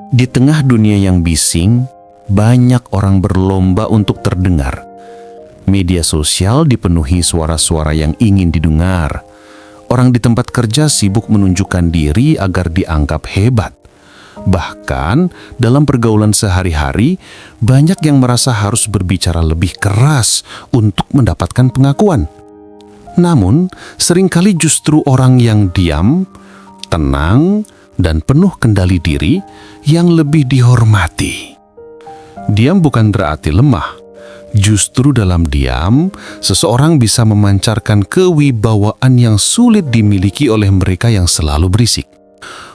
Di tengah dunia yang bising, banyak orang berlomba untuk terdengar. Media sosial dipenuhi suara-suara yang ingin didengar. Orang di tempat kerja sibuk menunjukkan diri agar dianggap hebat. Bahkan dalam pergaulan sehari-hari, banyak yang merasa harus berbicara lebih keras untuk mendapatkan pengakuan. Namun, seringkali justru orang yang diam, tenang, dan penuh kendali diri yang lebih dihormati. Diam bukan berarti lemah. Justru dalam diam, seseorang bisa memancarkan kewibawaan yang sulit dimiliki oleh mereka yang selalu berisik.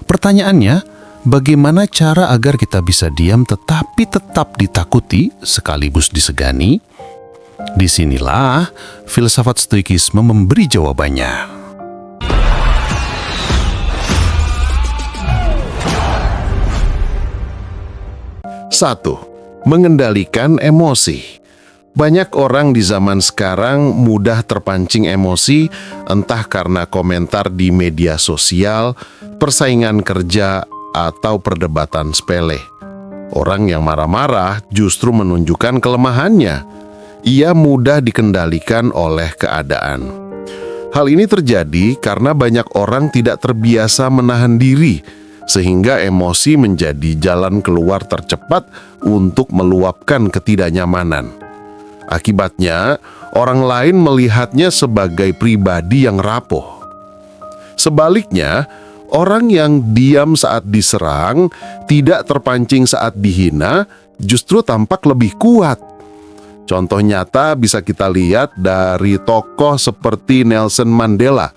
Pertanyaannya, bagaimana cara agar kita bisa diam tetapi tetap ditakuti sekaligus disegani? Disinilah filsafat stoikisme memberi jawabannya. 1. Mengendalikan emosi. Banyak orang di zaman sekarang mudah terpancing emosi, entah karena komentar di media sosial, persaingan kerja, atau perdebatan sepele. Orang yang marah-marah justru menunjukkan kelemahannya. Ia mudah dikendalikan oleh keadaan. Hal ini terjadi karena banyak orang tidak terbiasa menahan diri, sehingga emosi menjadi jalan keluar tercepat untuk meluapkan ketidaknyamanan. Akibatnya, orang lain melihatnya sebagai pribadi yang rapuh. Sebaliknya, orang yang diam saat diserang, tidak terpancing saat dihina, justru tampak lebih kuat. Contoh nyata bisa kita lihat dari tokoh seperti Nelson Mandela.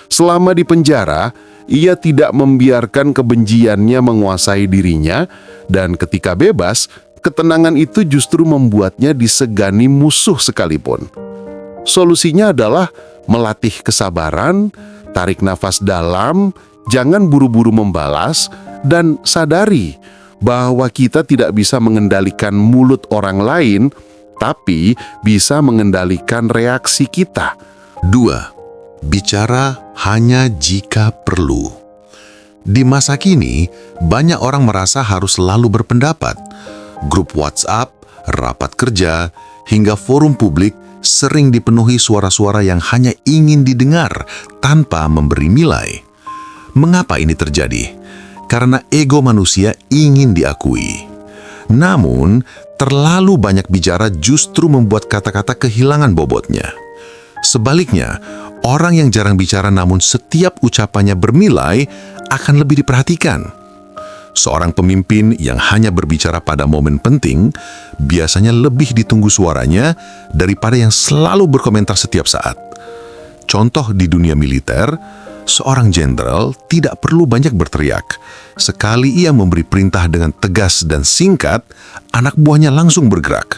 Selama di penjara, ia tidak membiarkan kebenciannya menguasai dirinya, dan ketika bebas, ketenangan itu justru membuatnya disegani musuh sekalipun. Solusinya adalah melatih kesabaran, tarik nafas dalam, jangan buru-buru membalas, dan sadari bahwa kita tidak bisa mengendalikan mulut orang lain, tapi bisa mengendalikan reaksi kita. 2. Bicara hanya jika perlu. Di masa kini, banyak orang merasa harus selalu berpendapat. Grup WhatsApp, rapat kerja, hingga forum publik sering dipenuhi suara-suara yang hanya ingin didengar tanpa memberi nilai. Mengapa ini terjadi? Karena ego manusia ingin diakui. Namun, terlalu banyak bicara justru membuat kata-kata kehilangan bobotnya. Sebaliknya, orang yang jarang bicara namun setiap ucapannya bernilai akan lebih diperhatikan. Seorang pemimpin yang hanya berbicara pada momen penting biasanya lebih ditunggu suaranya daripada yang selalu berkomentar setiap saat. Contoh di dunia militer, seorang jenderal tidak perlu banyak berteriak. Sekali ia memberi perintah dengan tegas dan singkat, anak buahnya langsung bergerak.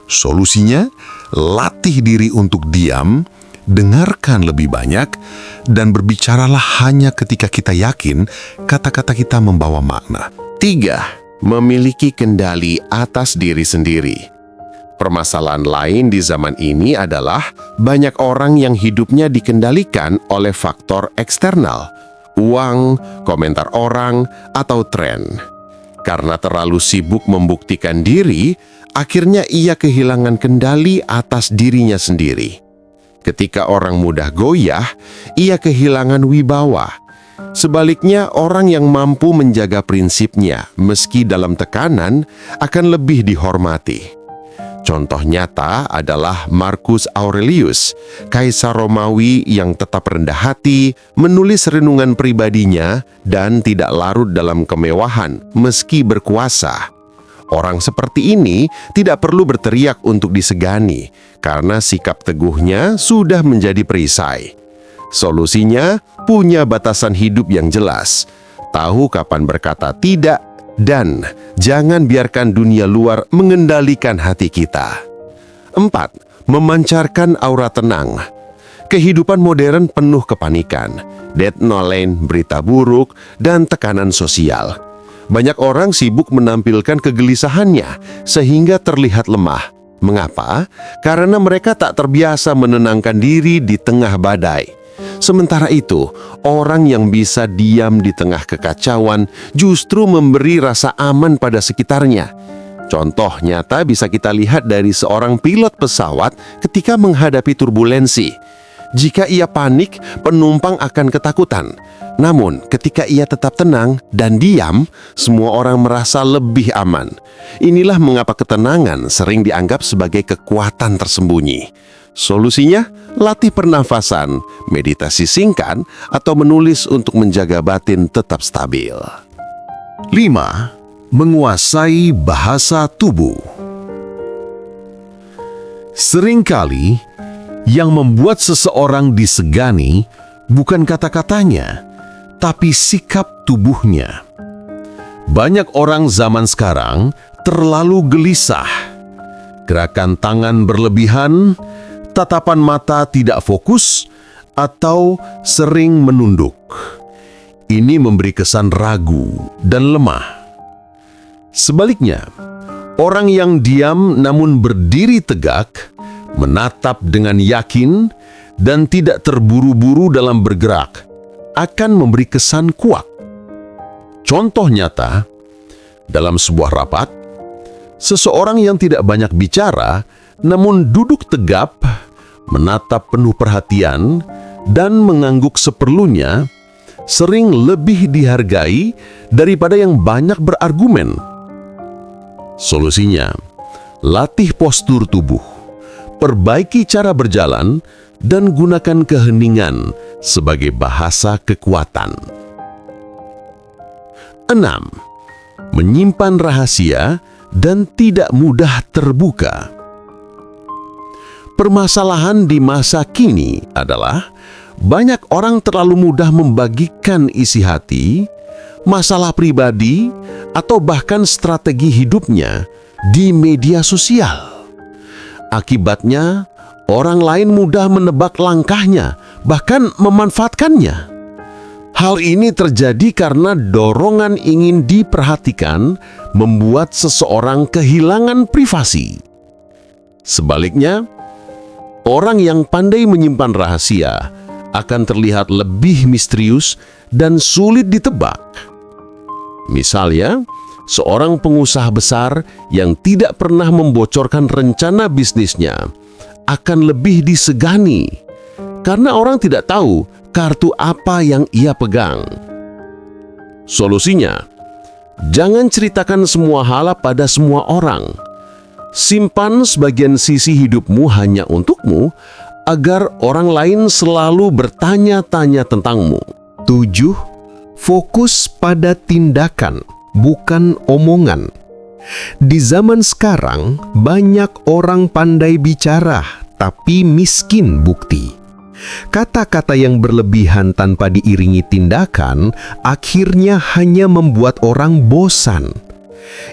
Solusinya, latih diri untuk diam, dengarkan lebih banyak, dan berbicaralah hanya ketika kita yakin kata-kata kita membawa makna. 3. Memiliki kendali atas diri sendiri. Permasalahan lain di zaman ini adalah banyak orang yang hidupnya dikendalikan oleh faktor eksternal, uang, komentar orang, atau tren. Karena terlalu sibuk membuktikan diri, akhirnya ia kehilangan kendali atas dirinya sendiri. Ketika orang mudah goyah, ia kehilangan wibawa. Sebaliknya, orang yang mampu menjaga prinsipnya meski dalam tekanan akan lebih dihormati. Contoh nyata adalah Marcus Aurelius, kaisar Romawi yang tetap rendah hati, menulis renungan pribadinya, dan tidak larut dalam kemewahan meski berkuasa. Orang seperti ini tidak perlu berteriak untuk disegani, karena sikap teguhnya sudah menjadi perisai. Solusinya, punya batasan hidup yang jelas, tahu kapan berkata tidak, dan jangan biarkan dunia luar mengendalikan hati kita. 4. Memancarkan aura tenang. Kehidupan modern penuh kepanikan, deadline, berita buruk, dan tekanan sosial. Banyak orang sibuk menampilkan kegelisahannya sehingga terlihat lemah. Mengapa? Karena mereka tak terbiasa menenangkan diri di tengah badai. Sementara itu, orang yang bisa diam di tengah kekacauan justru memberi rasa aman pada sekitarnya. Contoh nyata bisa kita lihat dari seorang pilot pesawat ketika menghadapi turbulensi. Jika ia panik, penumpang akan ketakutan. Namun, ketika ia tetap tenang dan diam, semua orang merasa lebih aman. Inilah mengapa ketenangan sering dianggap sebagai kekuatan tersembunyi. Solusinya, latih pernafasan, meditasi singkat, atau menulis untuk menjaga batin tetap stabil. 5. Menguasai bahasa tubuh. Seringkali, yang membuat seseorang disegani bukan kata-katanya, tapi sikap tubuhnya. Banyak orang zaman sekarang terlalu gelisah. Gerakan tangan berlebihan, tatapan mata tidak fokus, atau sering menunduk. Ini memberi kesan ragu dan lemah. Sebaliknya, orang yang diam namun berdiri tegak, menatap dengan yakin, dan tidak terburu-buru dalam bergerak, akan memberi kesan kuat. Contoh nyata, dalam sebuah rapat, seseorang yang tidak banyak bicara, namun duduk tegap, menatap penuh perhatian, dan mengangguk seperlunya, sering lebih dihargai daripada yang banyak berargumen. Solusinya, latih postur tubuh, perbaiki cara berjalan, dan gunakan keheningan sebagai bahasa kekuatan. 6. Menyimpan rahasia dan tidak mudah terbuka. Permasalahan di masa kini adalah banyak orang terlalu mudah membagikan isi hati, masalah pribadi, atau bahkan strategi hidupnya di media sosial. Akibatnya, orang lain mudah menebak langkahnya, bahkan memanfaatkannya. Hal ini terjadi karena dorongan ingin diperhatikan membuat seseorang kehilangan privasi. Sebaliknya, orang yang pandai menyimpan rahasia akan terlihat lebih misterius dan sulit ditebak. Misalnya, seorang pengusaha besar yang tidak pernah membocorkan rencana bisnisnya akan lebih disegani karena orang tidak tahu kartu apa yang ia pegang. Solusinya, jangan ceritakan semua hal pada semua orang. Simpan sebagian sisi hidupmu hanya untukmu agar orang lain selalu bertanya-tanya tentangmu. 7. Fokus pada tindakan, bukan omongan. Di zaman sekarang, banyak orang pandai bicara, tapi miskin bukti. Kata-kata yang berlebihan tanpa diiringi tindakan akhirnya hanya membuat orang bosan.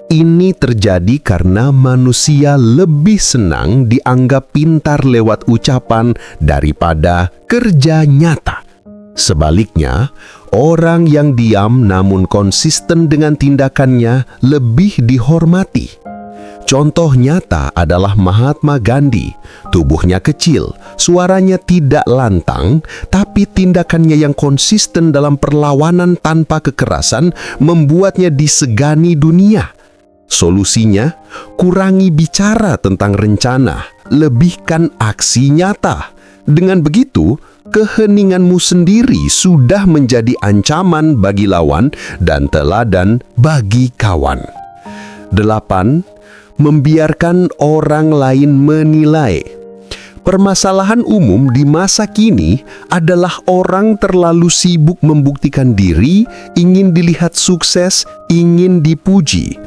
Ini terjadi karena manusia lebih senang dianggap pintar lewat ucapan daripada kerja nyata. Sebaliknya, orang yang diam namun konsisten dengan tindakannya lebih dihormati. Contoh nyata adalah Mahatma Gandhi. Tubuhnya kecil, suaranya tidak lantang, tapi tindakannya yang konsisten dalam perlawanan tanpa kekerasan membuatnya disegani dunia. Solusinya, kurangi bicara tentang rencana, lebihkan aksi nyata. Dengan begitu, keheninganmu sendiri sudah menjadi ancaman bagi lawan dan teladan bagi kawan. 8. Membiarkan orang lain menilai. Permasalahan umum di masa kini adalah orang terlalu sibuk membuktikan diri, ingin dilihat sukses, ingin dipuji.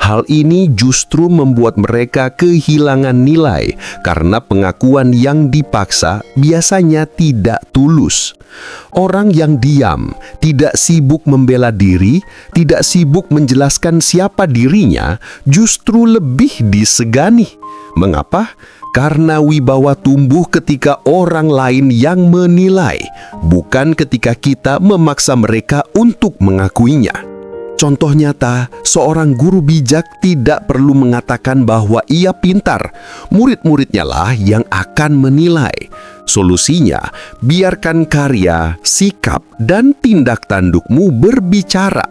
Hal ini justru membuat mereka kehilangan nilai karena pengakuan yang dipaksa biasanya tidak tulus. Orang yang diam, tidak sibuk membela diri, tidak sibuk menjelaskan siapa dirinya, justru lebih disegani. Mengapa? Karena wibawa tumbuh ketika orang lain yang menilai, bukan ketika kita memaksa mereka untuk mengakuinya. Contoh nyata, seorang guru bijak tidak perlu mengatakan bahwa ia pintar. Murid-muridnya lah yang akan menilai. Solusinya, biarkan karya, sikap, dan tindak tandukmu berbicara.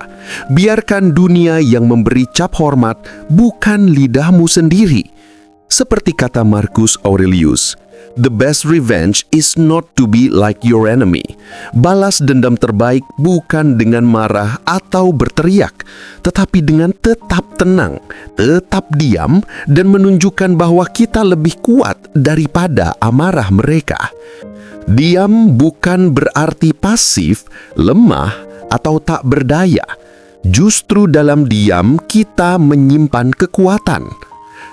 Biarkan dunia yang memberi cap hormat, bukan lidahmu sendiri. Seperti kata Marcus Aurelius, "The best revenge is not to be like your enemy." Balas dendam terbaik bukan dengan marah atau berteriak, tetapi dengan tetap tenang, tetap diam, dan menunjukkan bahwa kita lebih kuat daripada amarah mereka. Diam bukan berarti pasif, lemah, atau tak berdaya. Justru dalam diam kita menyimpan kekuatan.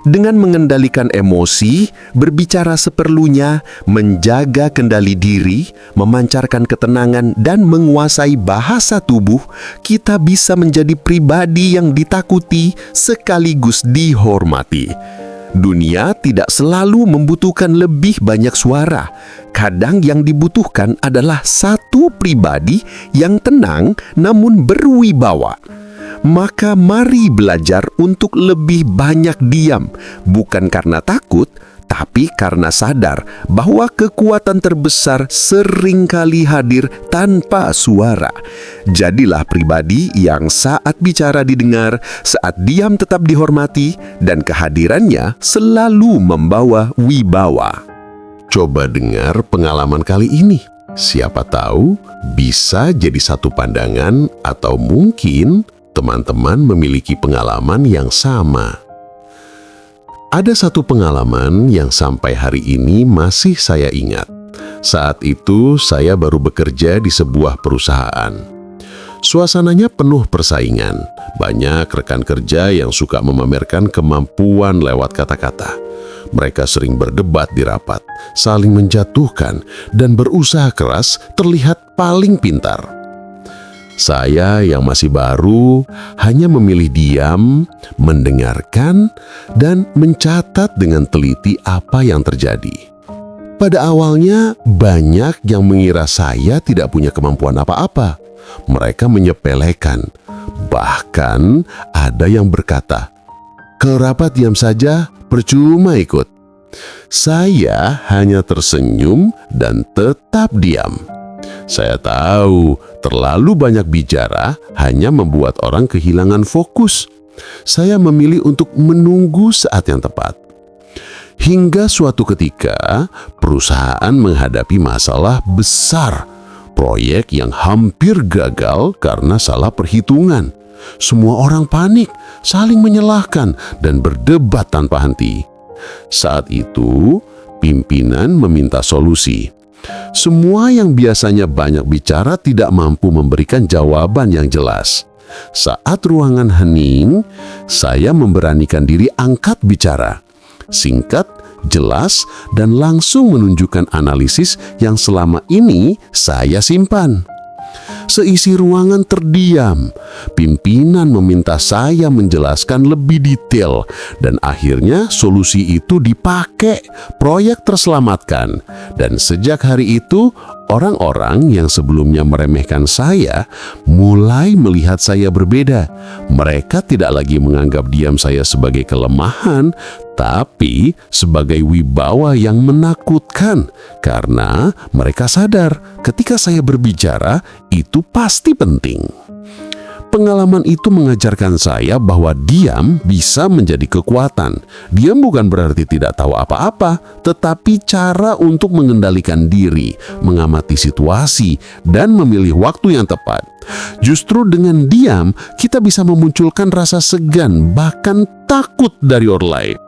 Dengan mengendalikan emosi, berbicara seperlunya, menjaga kendali diri, memancarkan ketenangan, dan menguasai bahasa tubuh, kita bisa menjadi pribadi yang ditakuti sekaligus dihormati. Dunia tidak selalu membutuhkan lebih banyak suara. Kadang yang dibutuhkan adalah satu pribadi yang tenang namun berwibawa. Maka mari belajar untuk lebih banyak diam, bukan karena takut, tapi karena sadar bahwa kekuatan terbesar seringkali hadir tanpa suara. Jadilah pribadi yang saat bicara didengar, saat diam tetap dihormati, dan kehadirannya selalu membawa wibawa. Coba dengar pengalaman kali ini. Siapa tahu bisa jadi satu pandangan atau mungkin teman-teman memiliki pengalaman yang sama. Ada satu pengalaman yang sampai hari ini masih saya ingat. Saat itu saya baru bekerja di sebuah perusahaan. Suasananya penuh persaingan. Banyak rekan kerja yang suka memamerkan kemampuan lewat kata-kata. Mereka sering berdebat di rapat, saling menjatuhkan, dan berusaha keras terlihat paling pintar. Saya yang masih baru hanya memilih diam, mendengarkan, dan mencatat dengan teliti apa yang terjadi. Pada awalnya, banyak yang mengira saya tidak punya kemampuan apa-apa. Mereka menyepelekan. Bahkan ada yang berkata, "Kalau rapat diam saja, percuma ikut." Saya hanya tersenyum dan tetap diam. Saya tahu terlalu banyak bicara hanya membuat orang kehilangan fokus. Saya memilih untuk menunggu saat yang tepat. Hingga suatu ketika, perusahaan menghadapi masalah besar. Proyek yang hampir gagal karena salah perhitungan. Semua orang panik, saling menyalahkan, dan berdebat tanpa henti. Saat itu, pimpinan meminta solusi. Semua yang biasanya banyak bicara tidak mampu memberikan jawaban yang jelas. Saat ruangan hening, saya memberanikan diri angkat bicara. Singkat, jelas, dan langsung menunjukkan analisis yang selama ini saya simpan. Seisi ruangan terdiam. Pimpinan meminta saya menjelaskan lebih detail, dan akhirnya solusi itu dipakai. Proyek terselamatkan, dan sejak hari itu, orang-orang yang sebelumnya meremehkan saya mulai melihat saya berbeda. Mereka tidak lagi menganggap diam saya sebagai kelemahan, tapi sebagai wibawa yang menakutkan, karena mereka sadar ketika saya berbicara itu pasti penting. Pengalaman itu mengajarkan saya bahwa diam bisa menjadi kekuatan. Diam bukan berarti tidak tahu apa-apa, tetapi cara untuk mengendalikan diri, mengamati situasi, dan memilih waktu yang tepat. Justru dengan diam, kita bisa memunculkan rasa segan, bahkan takut dari orang lain.